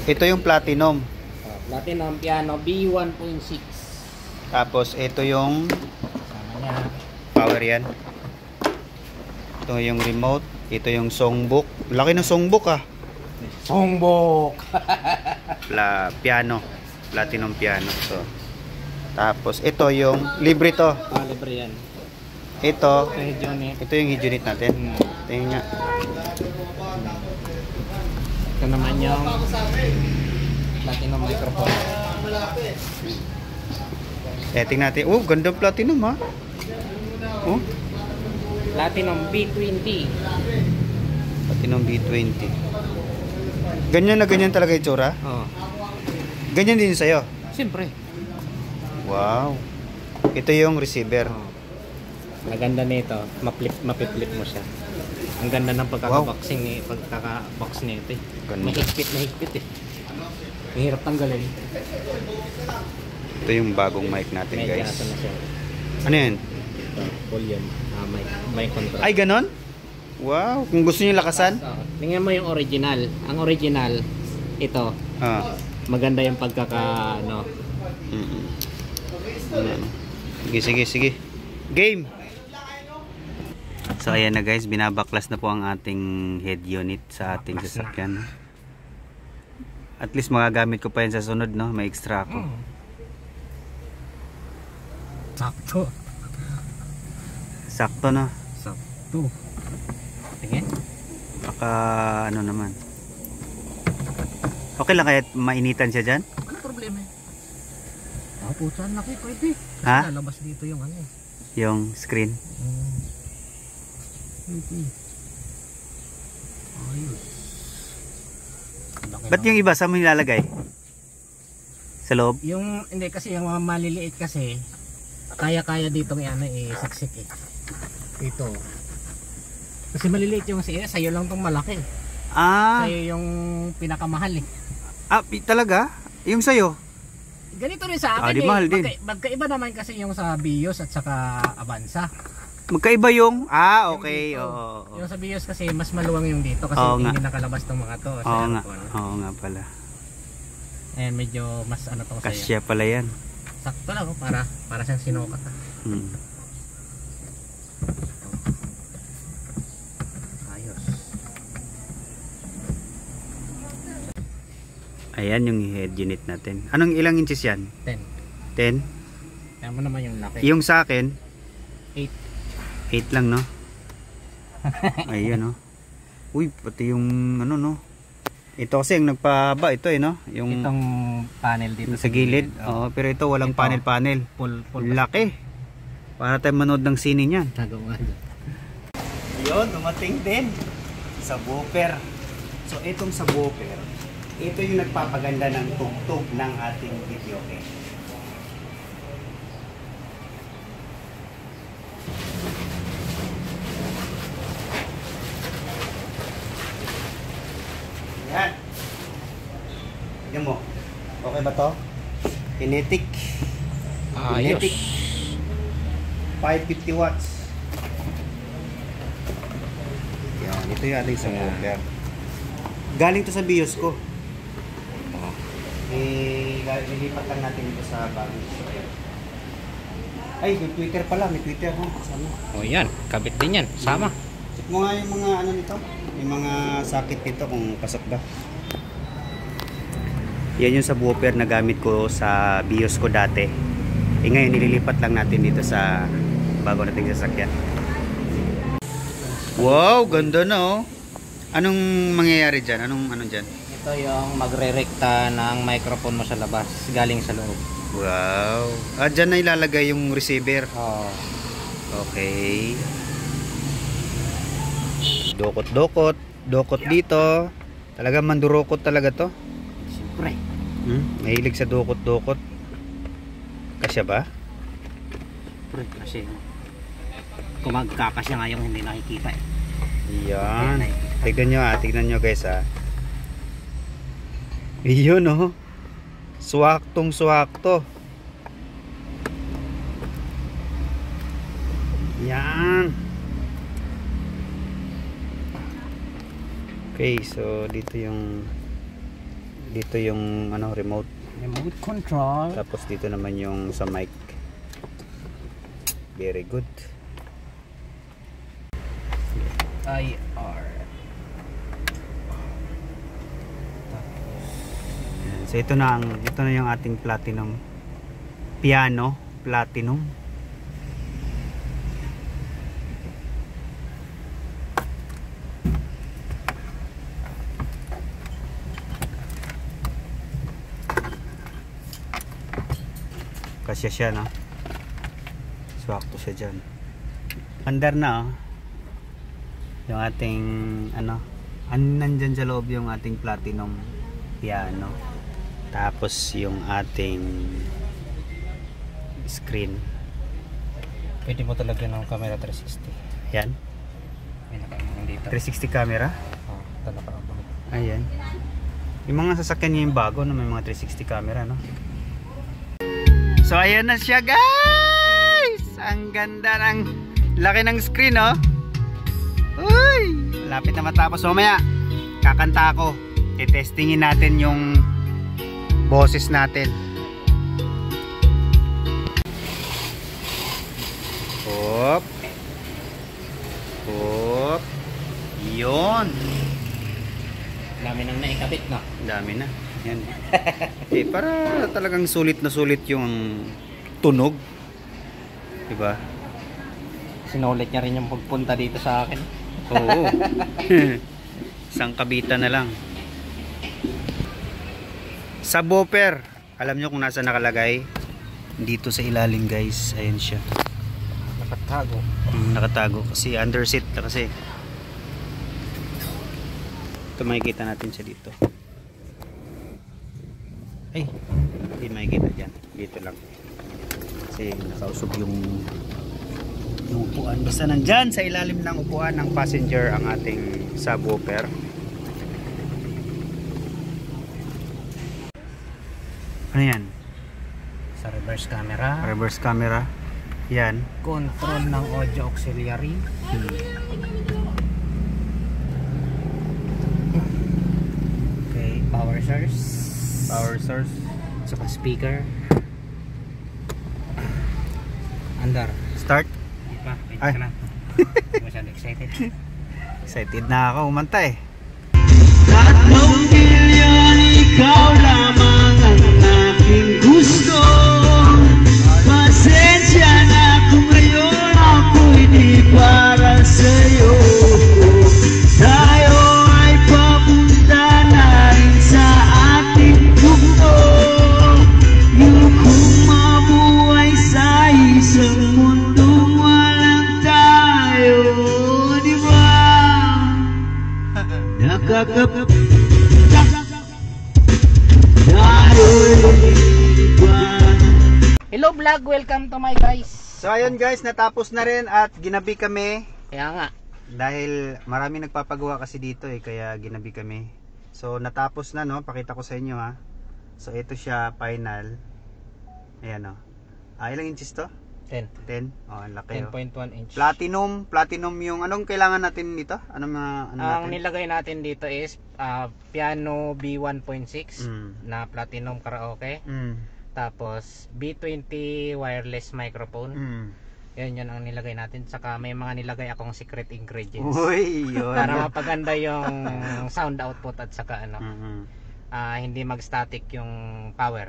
Ito yung platinum. Platinum piano B1.6. Tapos ito yung Sama niya. power yan. Ito yung remote. Ito yung songbook. Laki ng songbook ah. Songbok. Piano. Platinum piano. So, tapos ito yung libre to. Libre yan. Ito Unit. ito yung head unit natin. Tingnan nga. Ito naman yung platinum microphone. Tingnan natin. Oh, ganda platinum ha. Oh, Platinum B20. platinum B20. Ganyan na ganyan talaga itsura. Oh. Ganyan din sa'yo. Siyempre. Wow. Ito yung receiver. Maganda nito, mapiflip mo siya. Ang ganda ng pagkaka-boxing ni pagkaka-box nito eh. Ganda. Mahigpit eh. Mahirap tanggalin. Ito yung bagong mic natin, Medyo guys. ato na siya. Ano yan? Ito, volume. May control. Ay, ganon? Wow. Kung gusto niyo lakasan? Tingnan mo yung original. Ang original, ito. Ah. Maganda yung pagkaka, ano. Sige. Game! So, ayan na guys. Binabaklas na po ang ating head unit sa ating sasakyan. At least magagamit ko pa yan sa sunod, no? May extra ako. Sakto. Sakto, no? Sakto. Tingin. Baka ano naman. Okay lang kaya mainitan siya dyan? Ano problema eh? Puta, laki pwede. Ha? Lalabas dito yung ano eh. Yung screen. Ayos. Ba't yung iba saan mo nilalagay? Sa loob? Yung, hindi kasi yung mga maliliit kasi, kaya-kaya dito ng ano eh, siksik eh. Dito. Kasi maliliit yung sa'yo lang tong malaki. Sa'yo yung pinakamahal eh. Talaga? Yung sa'yo? Ganito rin sa akin di mahal din. Magkaiba naman kasi yung sa Bios at saka Avanza. Magkaiba yung? Okay. Oo. Yung sa Bios kasi mas maluwang yung dito kasi hindi nakalabas tong mga to. Oo nga pala. Eh medyo mas ano tong sa'yo. Kasya pala yan. Sakto lang para siyang sinukat. Ayos. Ayan yung head unit natin. Anong ilang inches yan? 10. 10? Kaya mo naman yung laki. Yung sa akin? 8. 8 lang, no? Ayan, no? Uy, pati yung ano, no? Ito kasi yung nagpahaba ito no? Yung itong panel dito sa gilid. Oo, pero ito walang panel-panel. Full laki. Para tayo manood ng sine niyan. Nagawa dyan. Yun, dumating din. Subwoofer. So, itong subwoofer, ito yung nagpapaganda ng tugtog ng ating video. Okay? Yan. Tignan mo. Okay ba to? Kinetic. Kinetic. 550 watts. Yan. Ito yung ating subwoofer. Galing to sa BIOS ko. Lilipat lang natin ito sa bagong software. Ay, may Twitter pala. May Twitter ha. Sama. O yan, kabit din yan. Sama. Check mo nga yung mga ano nito. Yung mga socket nito kung pasok ba. Yan yung subwoofer na gamit ko sa BIOS ko dati. Ngayon nililipat lang natin dito sa bago nating sasakyan. Wow, ganda na oh. Anong mangyayari dyan? Anong dyan? Ito yung magre-rekta ng microphone mo sa labas, galing sa loob. Wow. Dyan na ilalagay yung receiver. Oo. Okay. Dokot dito. Talaga mandurukot talaga to. Siyempre. Mahilig sa dokot. Kasya ba? Siyempre, kasi kung magkakasya nga yung hindi nakikita eh. Yan. Tignan nyo guys ha. Iyon oh. Swaktong-swakto. Yan. Okay, so dito yung Dito yung ano, remote control. tapos dito naman yung sa mic. Very good. IR. So ito na yung ating platinum piano, platinum. Kasya siya, no? Swakto siya dyan. Andar na, oh. Yung ating nandyan sa loob yung ating platinum piano. Tapos yung ating screen. Pwede mo talaga ng camera 360. Yan. May nakaabang dito. 360 camera. Ito nakaabang. Ayan. Yung mga sasakyan niya yung bago na may mga 360 camera, no? So ayan na siya, guys! Ang ganda ng laki ng screen, oh. Uy! Lapit na matapos. So mamaya kakanta ako. I-testingin natin yung boses natin. Hop. Hop. Yun. Dami nang naikabit, no? Dami na. Yan. Okay, para talagang sulit na sulit yung tunog. Diba? Sinulit niya rin yung pagpunta dito sa akin. Oo. Isang kabitan na lang. Subwoofer. Alam nyo kung nasa nakalagay? Dito sa ilalim, guys. Ayan siya. Nakatago. Nakatago kasi underseat kasi. Ito makikita natin siya dito. Ay, hindi makikita dyan. Dito lang. Kasi nakausob yung upuan. Basta nandyan sa ilalim ng upuan ng passenger ang ating subwoofer. Ano yan? Sa reverse camera. Reverse camera. Yan. Control ng audio auxiliary. Okay, power source. Power source. Saka speaker. Andar. Start. Di pa, pwede Ay. ka na. Hindi masyado excited. Excited na ako umanta eh. Tatlong milyon, ikaw lamang ang aking gusto. Pasensya na kung ngayon ako'y di para sa'yo. Tayo ay papunta na rin sa ating mundo. Yukong mabuhay sa isang mundong walang tayo. Di ba? Hello vlog, welcome to my guys. So ayun guys, natapos na rin at ginabi kami. Kaya nga, Dahil marami nagpapagawa kasi dito eh, kaya ginabi kami. So natapos na, no, pakita ko sa inyo ha. So ito siya final. Ayan, no. Ilang inches to? 10. 10? Oh, ang laki, oh. 10.1 inch. Platinum yung anong kailangan natin dito? Anong mga ano Ang natin? nilagay natin dito is piano B1.6 na platinum karaoke. Tapos B20 wireless microphone. Yun ang nilagay natin. Saka may mga nilagay akong secret ingredients. Uy, yun. Para mapaganda yung sound output at saka ano, hindi mag-static yung power.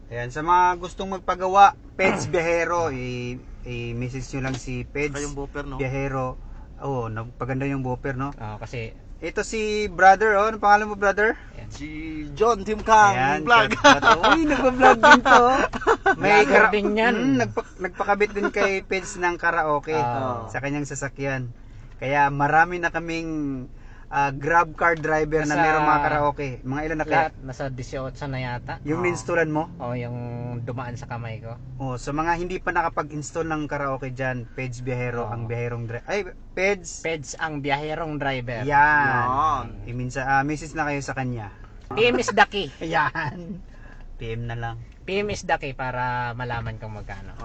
Ayan, sa mga gustong magpagawa, Peds Biyahero, i-message nyo lang si Peds Biyahero. Oo, nagpaganda yung bopper, no? Kasi ito si brother, oh. Ano pangalan mo, brother? ayan. Si John Tim Kang Vlog. Uy, nagpa-vlog din to. Vlogger din yan. Nagpakabit din kay Peds ng karaoke sa kanyang sasakyan. Kaya marami na kaming grab car driver na mayroong mga karaoke. Mga ilan na kaya? Lahat nasa 18 na yata. Yung ninstalan mo? Yung dumaan sa kamay ko. Oh, sa mga hindi pa nakapag-install ng karaoke dyan, Peds Biyahero, ang biyaherong driver. Ay, Peds ang biyaherong driver. Yan. Minsan, message na kayo sa kanya. PM is the key. Yan. PM na lang. PM is the key para malaman kung magkano.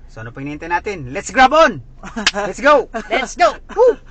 So ano pang hinihintay natin? Let's grab on! Let's go! Let's go! Woo!